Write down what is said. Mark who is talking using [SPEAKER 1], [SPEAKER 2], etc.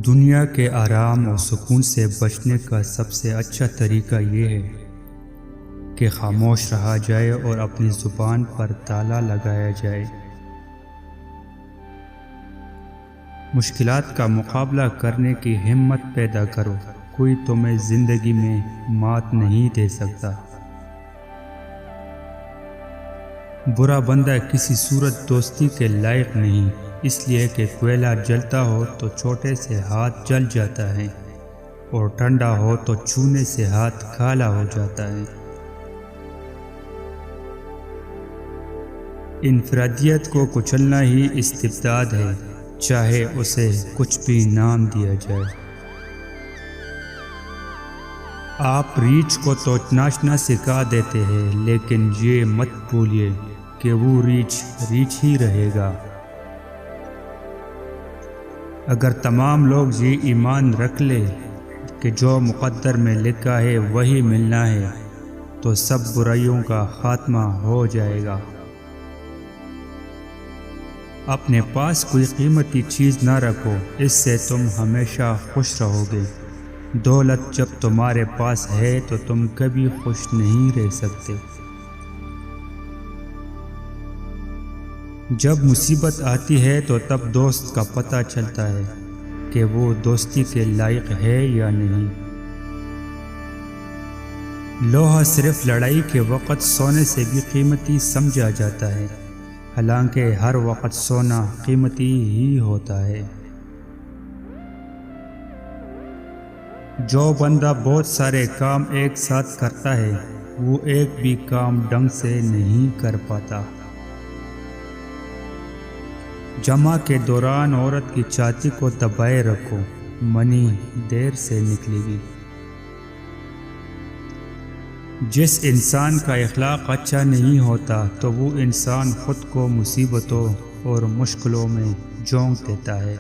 [SPEAKER 1] دنیا کے آرام و سکون سے بچنے کا سب سے اچھا طریقہ یہ ہے کہ خاموش رہا جائے اور اپنی زبان پر تالا لگایا جائے۔ مشکلات کا مقابلہ کرنے کی ہمت پیدا کرو، کوئی تمہیں زندگی میں مات نہیں دے سکتا۔ برا بندہ کسی صورت دوستی کے لائق نہیں، اس لیے کہ کوئلہ جلتا ہو تو چھوٹے سے ہاتھ جل جاتا ہے اور ٹھنڈا ہو تو چھونے سے ہاتھ کالا ہو جاتا ہے۔ انفرادیت کو کچلنا ہی استبداد ہے، چاہے اسے کچھ بھی نام دیا جائے۔ آپ ریچھ کو تو ناچنا سکھا دیتے ہیں، لیکن یہ مت بھولیے کہ وہ ریچھ ہی رہے گا۔ اگر تمام لوگ یہ ایمان رکھ لے کہ جو مقدر میں لکھا ہے وہی ملنا ہے، تو سب برائیوں کا خاتمہ ہو جائے گا۔ اپنے پاس کوئی قیمتی چیز نہ رکھو، اس سے تم ہمیشہ خوش رہو گے۔ دولت جب تمہارے پاس ہے تو تم کبھی خوش نہیں رہ سکتے۔ جب مصیبت آتی ہے تو تب دوست کا پتہ چلتا ہے کہ وہ دوستی کے لائق ہے یا نہیں۔ لوہا صرف لڑائی کے وقت سونے سے بھی قیمتی سمجھا جاتا ہے، حالانکہ ہر وقت سونا قیمتی ہی ہوتا ہے۔ جو بندہ بہت سارے کام ایک ساتھ کرتا ہے، وہ ایک بھی کام ڈھنگ سے نہیں کر پاتا۔ جمع کے دوران عورت کی چھاتی کو دبائے رکھو، منی دیر سے نکلے گی۔ جس انسان کا اخلاق اچھا نہیں ہوتا تو وہ انسان خود کو مصیبتوں اور مشکلوں میں جھونک دیتا ہے۔